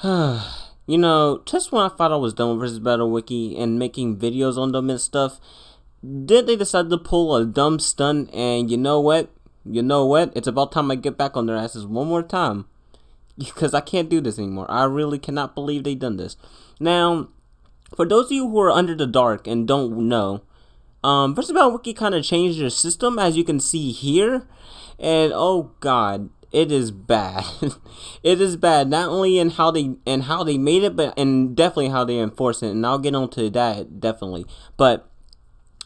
You know, just when I thought I was done with versus Battle Wiki and making videos on them and stuff, did they decide to pull a dumb stunt? And you know what? It's about time I get back on their asses one more time, because I can't do this anymore. I really cannot believe they done this. Now, for those of you who are under the dark and don't know, Versus Battle Wiki kind of changed their system, as you can see here, and oh god, it is bad. It is bad, not only in how they made it, but and definitely how they enforce it. And I'll get onto that definitely. But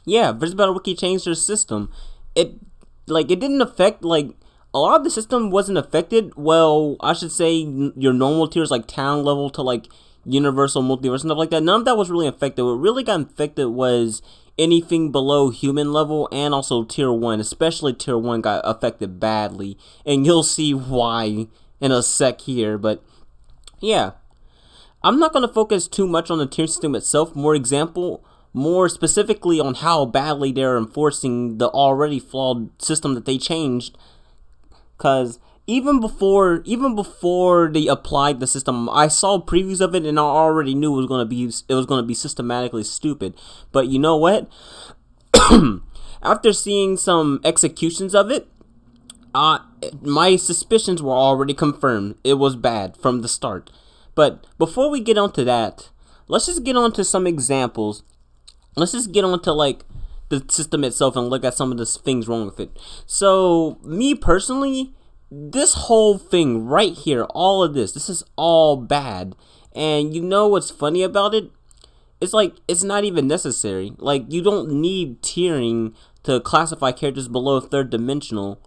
yeah, Versus Battle Wiki changed their system. It didn't affect, like, a lot of the system wasn't affected. Well, I should say your normal tiers, like town level to like universal, multiverse, stuff like that. None of that was really affected. What really got infected was anything below human level, and also tier 1, especially tier 1 got affected badly, and you'll see why in a sec here. But yeah, I'm not going to focus too much on the tier system itself, more specifically on how badly they're enforcing the already flawed system that they changed, because even before they applied the system, I saw previews of it and I already knew it was gonna be systematically stupid. But you know what? After seeing some executions of it, my suspicions were already confirmed. It was bad from the start. But before we get onto that, let's just get onto some examples. Let's just get onto like the system itself and look at some of the things wrong with it. So me personally, this whole thing right here, all of this is all bad. And you know what's funny about it? It's like, it's not even necessary. Like, you don't need tiering to classify characters below third dimensional.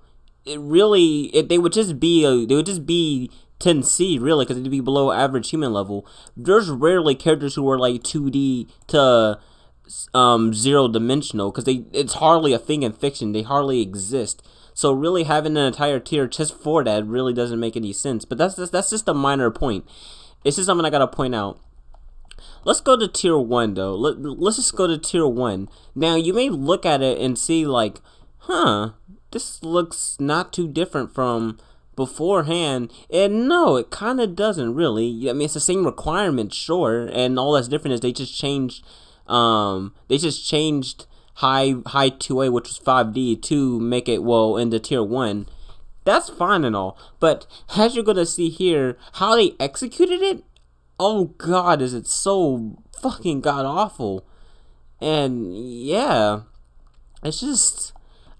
They would just be 10C really, because it'd be below average human level. There's rarely characters who are like 2D to zero dimensional, because it's hardly a thing in fiction. They hardly exist. So really having an entire tier just for that really doesn't make any sense. But that's just a minor point. It's just something I gotta point out. Let's go to tier 1 though. Let's just go to tier 1. Now you may look at it and see like, this looks not too different from beforehand. And no, it kind of doesn't really. I mean, it's the same requirements, sure. And all that's different is they just changed high 2A, which was 5D, to make it, well, into tier 1. That's fine and all, but as you're gonna see here, how they executed it, oh god, is it so fucking god awful. And yeah, it's just,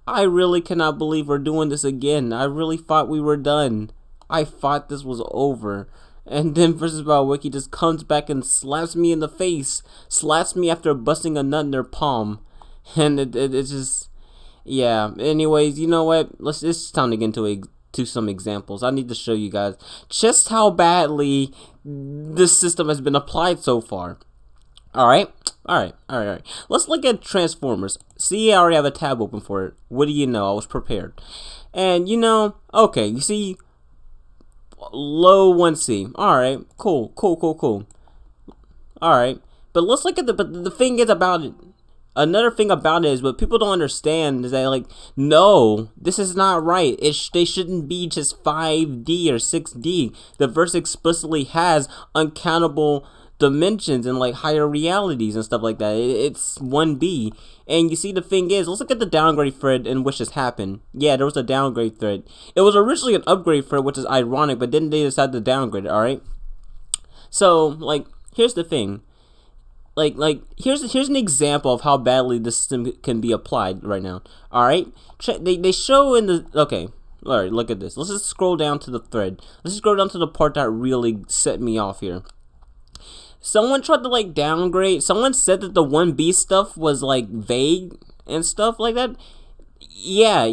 I really cannot believe we're doing this again. I really thought we were done. I thought this was over. And then Versus Battle Wiki just comes back and slaps me in the face. Slaps me after busting a nut in their palm. And it's just, yeah. Anyways, you know what? It's time to get into some examples. I need to show you guys just how badly this system has been applied so far. Alright. Let's look at Transformers. See, I already have a tab open for it. What do you know? I was prepared. And you know, okay, you see, low 1C. Alright, cool. Alright. But let's look at the thing is about it. Another thing about it is what people don't understand is that, like, no, this is not right. They shouldn't be just 5D or 6D. The verse explicitly has uncountable dimensions and like higher realities and stuff like that. It's 1B. And you see, the thing is, let's look at the downgrade thread in which this happened. Yeah, there was a downgrade thread. It was originally an upgrade thread, which is ironic, but then they decided to downgrade it, alright? So, like, here's the thing. Like here's an example of how badly the system can be applied right now. All right, they show in the, okay. All right, look at this. Let's just scroll down to the thread. Let's just scroll down to the part that really set me off here. Someone tried to like downgrade. Someone said that the 1B stuff was like vague and stuff like that. Yeah.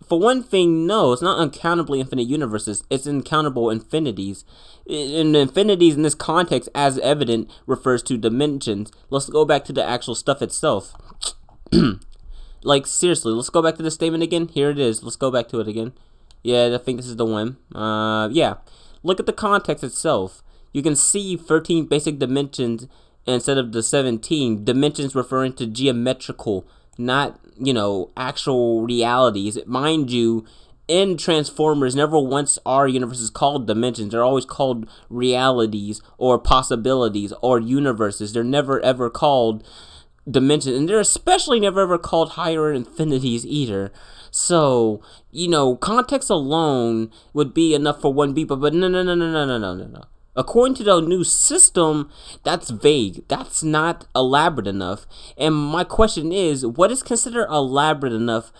For one thing, no, it's not uncountably infinite universes. It's uncountable infinities. And infinities in this context, as evident, refers to dimensions. Let's go back to the actual stuff itself. Like, seriously, let's go back to the statement again. Here it is. Let's go back to it again. Yeah, I think this is the one. Yeah. Look at the context itself. You can see 13 basic dimensions instead of the 17. Dimensions referring to geometrical, not, you know, actual realities. Mind you, in Transformers, never once are universes called dimensions. They're always called realities or possibilities or universes. They're never ever called dimensions, and they're especially never ever called higher infinities either. So, context alone would be enough for one people, but no. According to the new system, that's vague. That's not elaborate enough. And my question is, what is considered elaborate enough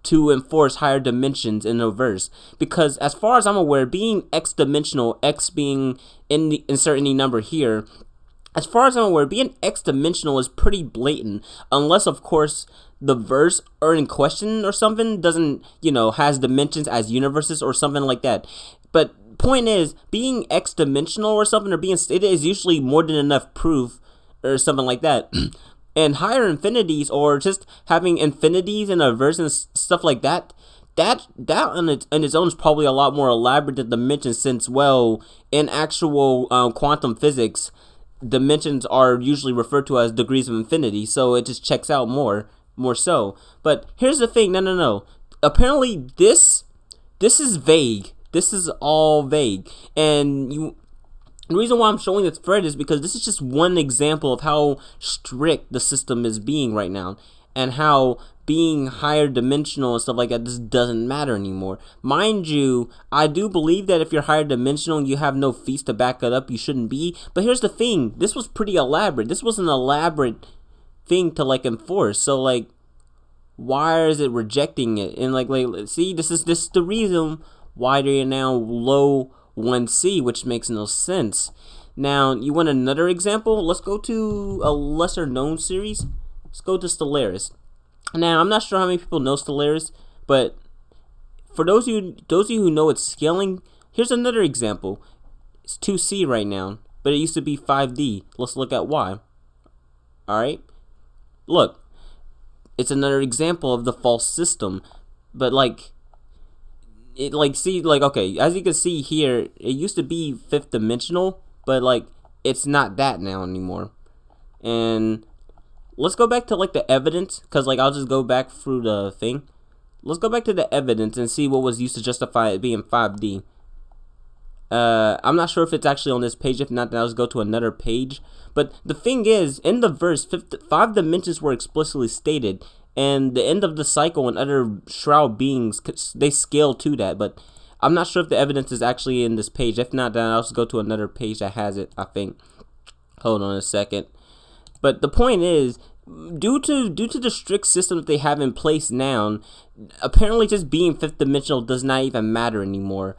to enforce higher dimensions in a verse? Because as far as I'm aware, being x-dimensional, x being insert any number here, as far as I'm aware, being x-dimensional is pretty blatant, unless, of course, the verse or in question or something doesn't, has dimensions as universes or something like that. But point is, being x-dimensional or something, or being stated, is usually more than enough proof or something like that. And higher infinities, or just having infinities in a verse and stuff like that, that on its own is probably a lot more elaborate than dimensions, since, well, in actual quantum physics, dimensions are usually referred to as degrees of infinity, so it just checks out more so. But here's the thing, no. Apparently this is vague. This is all vague. And the reason why I'm showing this thread is because this is just one example of how strict the system is being right now, and how being higher dimensional and stuff like that just doesn't matter anymore. Mind you, I do believe that if you're higher dimensional and you have no feats to back it up, you shouldn't be. But here's the thing, this was pretty elaborate. This was an elaborate thing to enforce. So why is it rejecting it? And see, this is the reason why they're now low 1C, which makes no sense. Now, you want another example? Let's go to a lesser known series. Let's go to Solaris. Now, I'm not sure how many people know Solaris, but for those of you who know its scaling, here's another example. It's 2C right now, but it used to be 5D. Let's look at why. Alright? Look. It's another example of the false system. But okay, as you can see here, it used to be 5th dimensional, but it's not that now anymore. And let's go back to the evidence, because I'll just go back through the thing. Let's go back to the evidence and see what was used to justify it being 5D. I'm not sure if it's actually on this page. If not, then I'll just go to another page. But the thing is, in the verse, 5 dimensions were explicitly stated, and the end of the cycle and other shroud beings, they scale to that. But I'm not sure if the evidence is actually in this page. If not, then I'll just go to another page that has it, I think. Hold on a second. But the point is, due to the strict system that they have in place now, apparently just being 5th dimensional does not even matter anymore,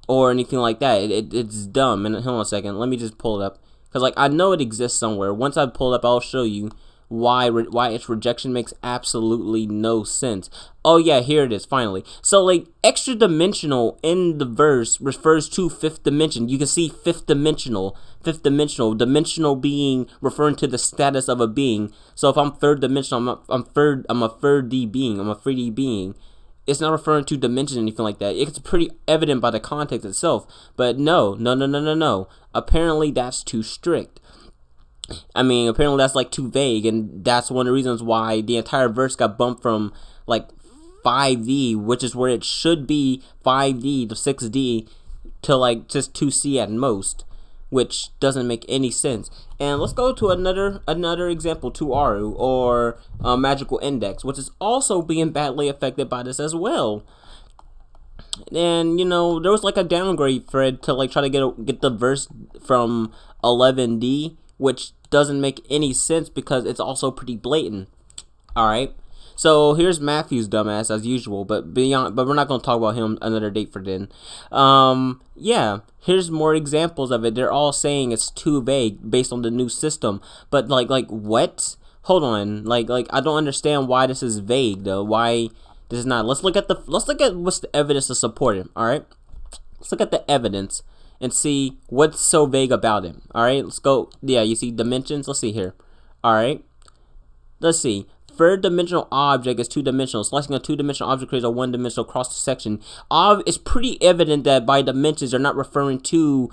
or anything like that. It's dumb. And hold on a second, let me just pull it up, because I know it exists somewhere. Once I pull it up, I'll show you why its rejection makes absolutely no sense. Oh yeah, here it is, finally. So extra dimensional in the verse refers to 5th dimension. You can see 5th dimensional, dimensional being referring to the status of a being. So if I'm 3rd dimensional, I'm a 3rd being, I'm a 3D being. It's not referring to dimension or anything like that. It's pretty evident by the context itself. But no. Apparently that's too strict. Apparently that's too vague, and that's one of the reasons why the entire verse got bumped from 5D, which is where it should be 5D to 6D, to just 2C at most, which doesn't make any sense. And let's go to another example, Tuaru, or Magical Index, which is also being badly affected by this as well. And there was a downgrade thread to try to get the verse from 11D, which doesn't make any sense because it's also pretty blatant. Alright, so here's Matthew's dumbass as usual, but we're not going to talk about him another date for then. Yeah, here's more examples of it. They're all saying it's too vague based on the new system, but what? Hold on, I don't understand why this is vague though. Why this is not? Let's look at what's the evidence to support it. Alright, let's look at the evidence and see what's so vague about it. Alright, let's go. Yeah, you see dimensions? Let's see here. Alright, let's see. 3rd dimensional object is 2-dimensional. Slicing a 2-dimensional object creates a 1-dimensional cross section. It's pretty evident that by dimensions they're not referring to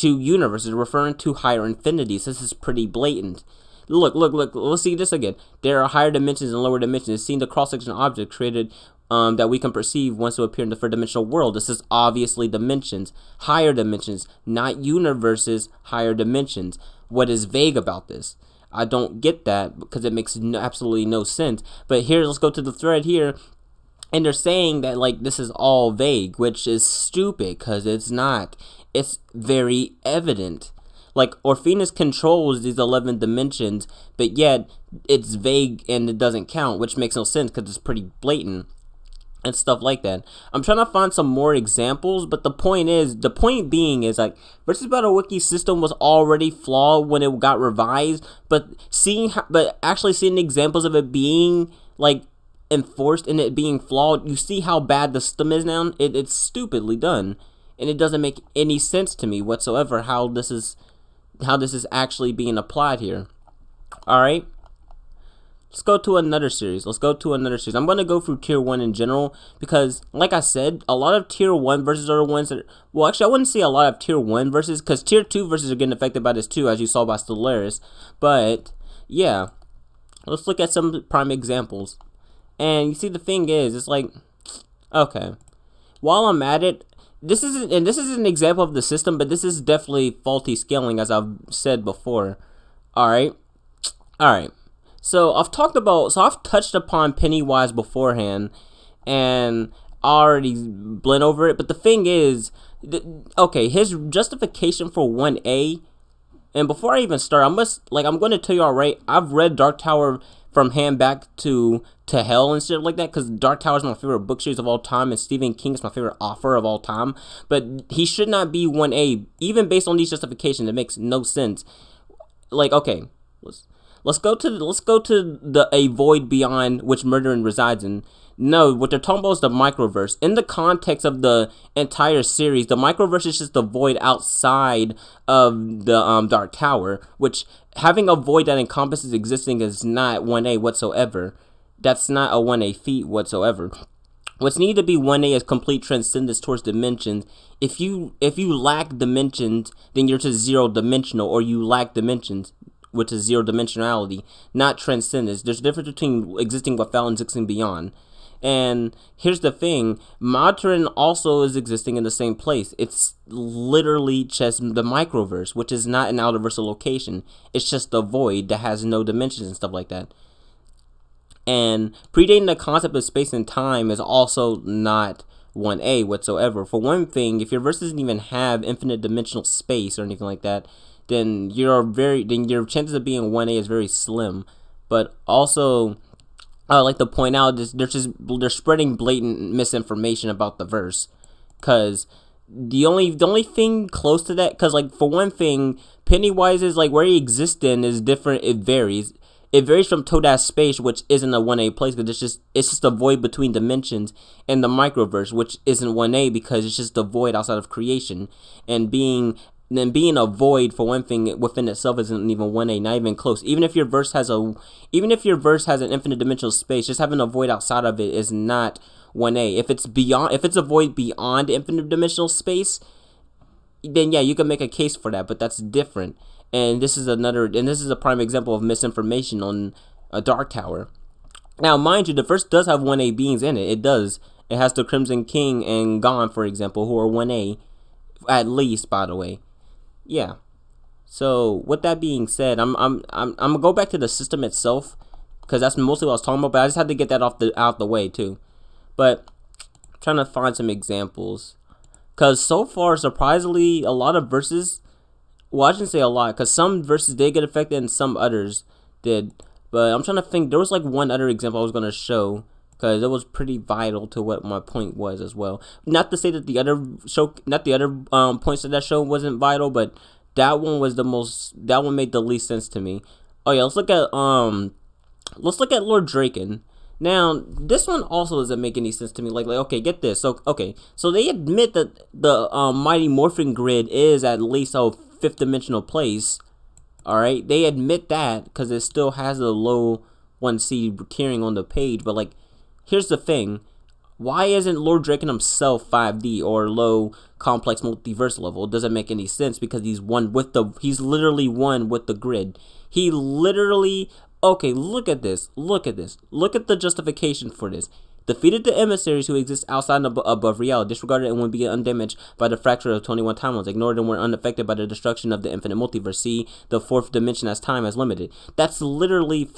universes, they're referring to higher infinities. This is pretty blatant. Look. Let's see this again. There are higher dimensions and lower dimensions. Seeing the cross-section object created that we can perceive once to appear in the third-dimensional world. This is obviously dimensions, higher dimensions, not universes, higher dimensions. What is vague about this? I don't get that because it makes absolutely no sense. But here, let's go to the thread here. And they're saying that, like, this is all vague, which is stupid because it's not. It's very evident. Like, Orpheus controls these 11 dimensions, but yet it's vague and it doesn't count, which makes no sense because it's pretty blatant and stuff like that. I'm trying to find some more examples, but the point being is, like, Versus Battle Wiki system was already flawed when it got revised, but actually seeing examples of it being, like, enforced and it being flawed, you see how bad the system is now. It's stupidly done, and it doesn't make any sense to me whatsoever how this is actually being applied here. All right, let's go to another series. I'm going to go through tier 1 in general because, like I said, a lot of tier 1 verses are the ones that well, actually I wouldn't say a lot of tier 1 verses, because tier 2 verses are getting affected by this too, as you saw by Solaris. But yeah, let's look at some prime examples. And you see, the thing is, it's like, okay, while I'm at it, this is an example of the system, but this is definitely faulty scaling, as I've said before. All right. So I've touched upon Pennywise beforehand, and I already blend over it. But the thing is, okay, his justification for 1A. And before I even start, I'm going to tell you alright, I've read Dark Tower from Hand Back to Hell and shit like that, because Dark Tower is my favorite book series of all time, and Stephen King is my favorite author of all time. But he should not be 1A, even based on these justifications. It makes no sense. Like, okay, let's go to the a void beyond which murdering resides in. No, what they're talking about is the microverse. In the context of the entire series, the microverse is just the void outside of the Dark Tower, which having a void that encompasses existing is not 1A whatsoever. That's not a 1A feat whatsoever. What's needed to be 1A is complete transcendence towards dimensions. If you lack dimensions, then you're just zero dimensional, or you lack dimensions, which is zero dimensionality, not transcendence. There's a difference between existing without and existing beyond. And here's the thing, Modern also is existing in the same place. It's literally just the microverse, which is not an outerversal location. It's just a void that has no dimensions and stuff like that. And predating the concept of space and time is also not 1A whatsoever. For one thing, if your verse doesn't even have infinite dimensional space or anything like that, then your chances of being 1A is very slim. But also, I like to point out they're spreading blatant misinformation about the verse, because the only thing close to that, because, like, for one thing, Pennywise is, like, where he exists in is different. It varies from Toad's space, which isn't a 1A place, because it's just a void between dimensions, and the microverse, which isn't 1A because it's just a void outside of creation. And being a void, for one thing, within itself isn't even 1A, not even close. Even if your verse has an infinite dimensional space, just having a void outside of it is not 1A. If it's a void beyond infinite dimensional space, then yeah, you can make a case for that, but that's different. And this is a prime example of misinformation on a Dark Tower. Now, mind you, the verse does have 1A beings in it. It does. It has the Crimson King and Gon, for example, who are 1A, at least, by the way. Yeah. So with that being said, I'm gonna go back to the system itself, because that's mostly what I was talking about. But I just had to get that out the way too. But I'm trying to find some examples, because so far, surprisingly, a lot of verses. Well, I shouldn't say a lot, because some verses did get affected and some others did. But I'm trying to think. There was like one other example I was gonna show, because it was pretty vital to what my point was as well. Not to say that the other points of that show wasn't vital, but that one was that one made the least sense to me. Oh yeah, let's look at Lord Draken. Now, this one also doesn't make any sense to me. Like okay, get this. So they admit that the Mighty Morphin Grid is at least a fifth dimensional place. All right, they admit that because it still has a low 1C carrying on the page, but like, here's the thing. Why isn't Lord Draken himself 5D or low complex multiverse level? It doesn't make any sense because he's literally one with the grid. He literally, okay, look at this. Look at the justification for this. Defeated the emissaries who exist outside and above reality, disregarded and would be undamaged by the fracture of 21 timelines, ignored and were unaffected by the destruction of the infinite multiverse. See the fourth dimension as time as limited. That's literally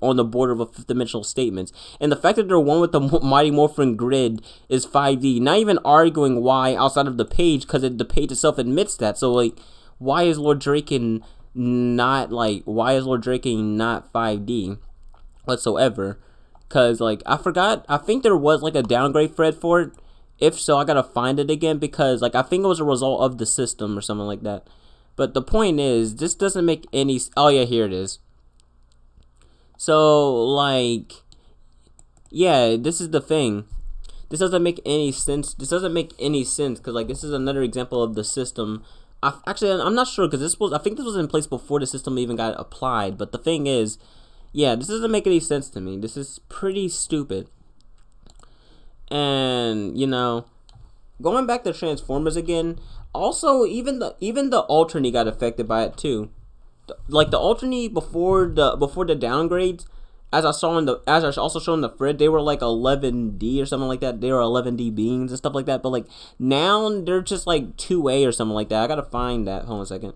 on the border of a fifth dimensional statements. And the fact that they're one with the Mighty Morphin grid is 5D. Not even arguing why outside of the page, because the page itself admits that. So like, why is Lord Draken not 5D whatsoever? Because, like, I forgot, I think there was, like, a downgrade thread for it. If so, I gotta find it again because, like, I think it was a result of the system or something like that. But the point is, this doesn't make any, oh yeah, here it is. So, like, yeah, this is the thing. This doesn't make any sense. This doesn't make any sense because, like, this is another example of the system. Actually, I'm not sure because I think this was in place before the system even got applied. But the thing is, yeah, this doesn't make any sense to me. This is pretty stupid. And, you know, going back to Transformers again, also even the Alternate got affected by it too. Like the Alternate before the downgrades, as I also showed in the thread, they were like 11D or something like that. They were 11D beings and stuff like that. But like now they're just like 2A or something like that. I gotta find that. Hold on a second.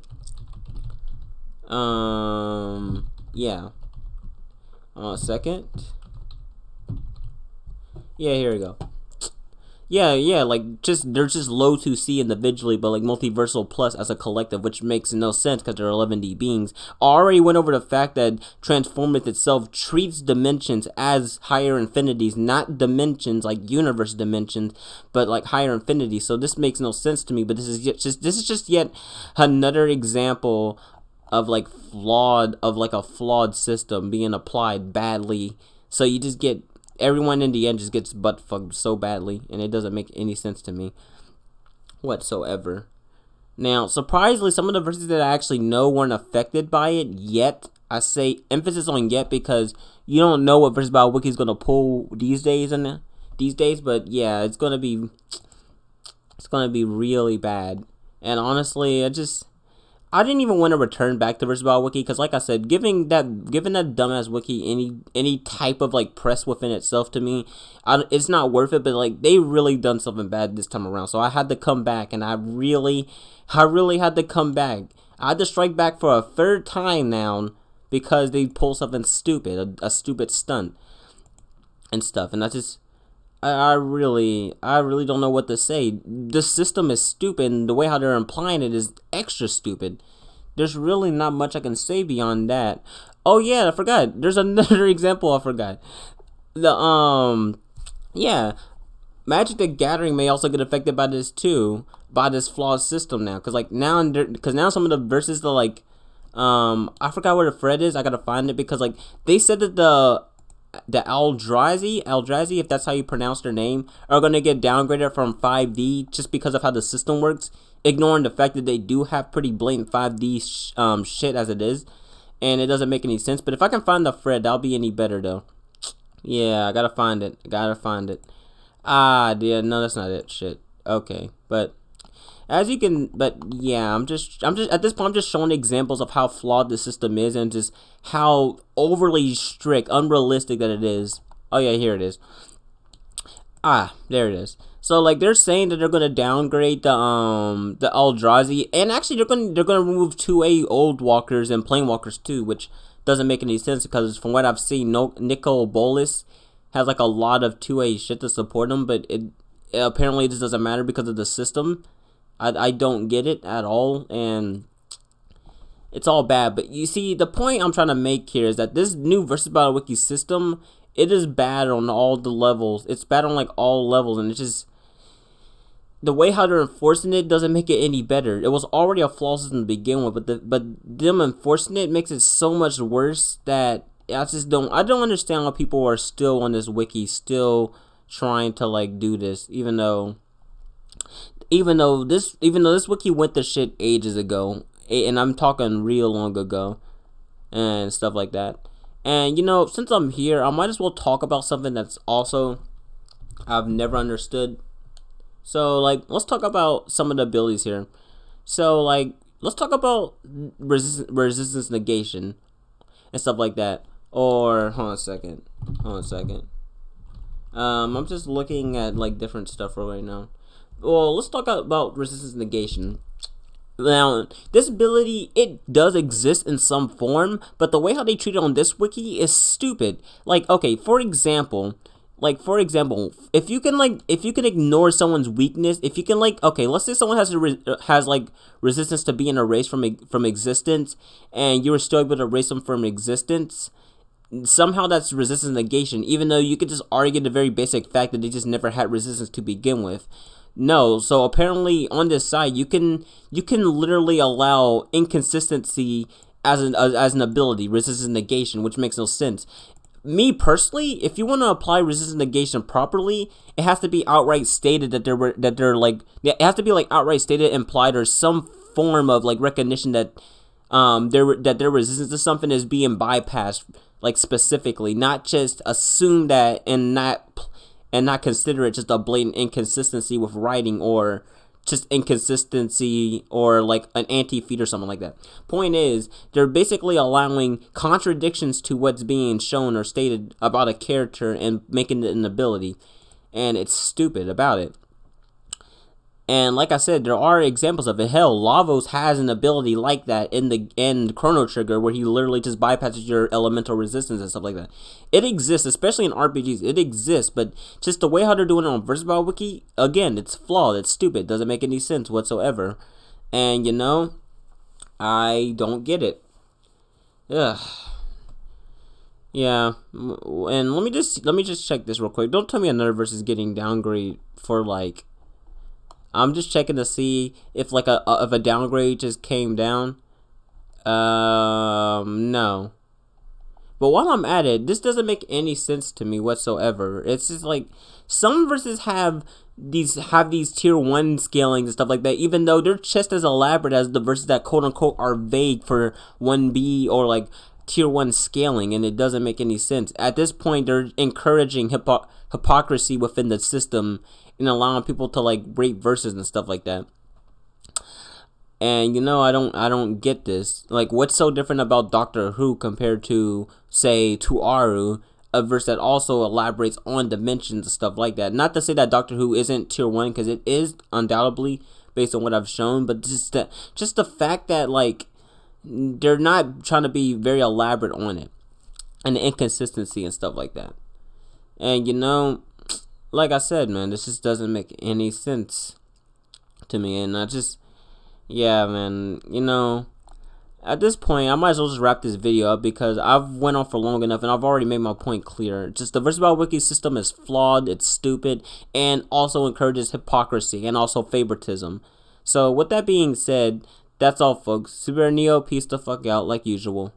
Yeah. A second. Yeah, here we go. Yeah, like they're just low 2C individually, but like multiversal plus as a collective, which makes no sense because they're 11D beings. I already went over the fact that Transformers itself treats dimensions as higher infinities, not dimensions like universe dimensions, but like higher infinities. So this makes no sense to me. But this is just yet another example of a flawed system being applied badly. So you just get everyone in the end just gets butt fucked so badly, and it doesn't make any sense to me whatsoever. Now, surprisingly, some of the verses that I actually know weren't affected by it yet. I say emphasis on yet because you don't know what versus about Wiki is gonna pull these days, but yeah, it's gonna be really bad. And honestly, I didn't even want to return back to versus about Wiki because, like I said, giving that dumbass Wiki any type of like press within itself to me, it's not worth it. But like they really done something bad this time around, so I had to come back, and I really had to come back. I had to strike back for a third time now because they pulled something stupid, a stupid stunt and stuff, and I really don't know what to say. This system is stupid, and the way how they're implying it is extra stupid. There's really not much I can say beyond that. Oh yeah, I forgot. There's another example I forgot. Yeah, Magic the Gathering may also get affected by this too, by this flawed system now. Cause now some of the verses I forgot where the thread is. I gotta find it because like they said that the Eldrazi, if that's how you pronounce their name, are going to get downgraded from 5D just because of how the system works, ignoring the fact that they do have pretty blatant 5D shit as it is, and it doesn't make any sense. But if I can find the thread, that'll be any better though. Yeah, I gotta find it. Ah, yeah, no, that's not it. Shit. Okay, but yeah, I'm just at this point I'm just showing examples of how flawed the system is and just how overly strict, unrealistic that it is. Oh yeah, here it is. Ah, there it is. So like they're saying that they're gonna downgrade the Eldrazi, and actually they're gonna remove 2A old walkers and planewalkers too, which doesn't make any sense because from what I've seen, Nicol Bolas has like a lot of 2A shit to support him, but apparently this doesn't matter because of the system. I don't get it at all, and it's all bad. But you see, the point I'm trying to make here is that this new versus Battle Wiki system, it is bad on all the levels. It's bad on like all levels, and it's just the way how they're enforcing it doesn't make it any better. It was already a flaw system to begin with, but them enforcing it makes it so much worse that I don't understand why people are still on this wiki, still trying to like do this, even though this wiki went to shit ages ago, and I'm talking real long ago and stuff like that. And you know, since I'm here, I might as well talk about something that's also I've never understood. So like, let's talk about some of the abilities here. So like, let's talk about resistance negation and stuff like that. Or hold on a second. I'm just looking at like different stuff right now. Well, let's talk about resistance negation. Now, this ability, it does exist in some form, but the way how they treat it on this wiki is stupid. Like, okay, for example, if you can ignore someone's weakness, if you can like, okay, let's say someone has like resistance to being erased from existence, and you were still able to erase them from existence. Somehow that's resistance negation, even though you could just argue the very basic fact that they just never had resistance to begin with. No, so apparently on this side you can literally allow inconsistency as an ability, resistance negation, which makes no sense. Me personally, if you want to apply resistance negation properly, it has to be outright stated that it has to be like outright stated, implied, or some form of like recognition that their resistance to something is being bypassed, like specifically, not just assume that and not consider it just a blatant inconsistency with writing, or just inconsistency, or like an anti-feat or something like that. Point is, they're basically allowing contradictions to what's being shown or stated about a character and making it an ability, and it's stupid about it. And like I said, there are examples of it. Hell, Lavos has an ability like that in the Chrono Trigger, where he literally just bypasses your elemental resistance and stuff like that. It exists, especially in RPGs. It exists, but just the way how they're doing it on Versatile Wiki, again, it's flawed. It's stupid. Doesn't make any sense whatsoever. And you know, I don't get it. Ugh. Yeah. And let me just check this real quick. Don't tell me another verse is getting downgrade for like. I'm just checking to see if like if a downgrade just came down. No. But while I'm at it, this doesn't make any sense to me whatsoever. It's just like some verses have these tier 1 scalings and stuff like that, even though they're just as elaborate as the verses that quote unquote are vague for 1B or like tier 1 scaling, and it doesn't make any sense. At this point, they're encouraging hypocrisy within the system and allowing people to like rate verses and stuff like that. And you know, I don't get this. Like, what's so different about Doctor Who compared to, say, Tuaru, a verse that also elaborates on dimensions and stuff like that? Not to say that Doctor Who isn't tier 1, because it is undoubtedly based on what I've shown, but just the fact that like they're not trying to be very elaborate on it, and the inconsistency and stuff like that. And you know, like I said, man, this just doesn't make any sense to me. And yeah, man, you know, at this point, I might as well just wrap this video up, because I've went on for long enough and I've already made my point clear. Just the Versatile Wiki system is flawed, it's stupid, and also encourages hypocrisy and also favoritism. So with that being said, that's all, folks. Super Neo, peace the fuck out like usual.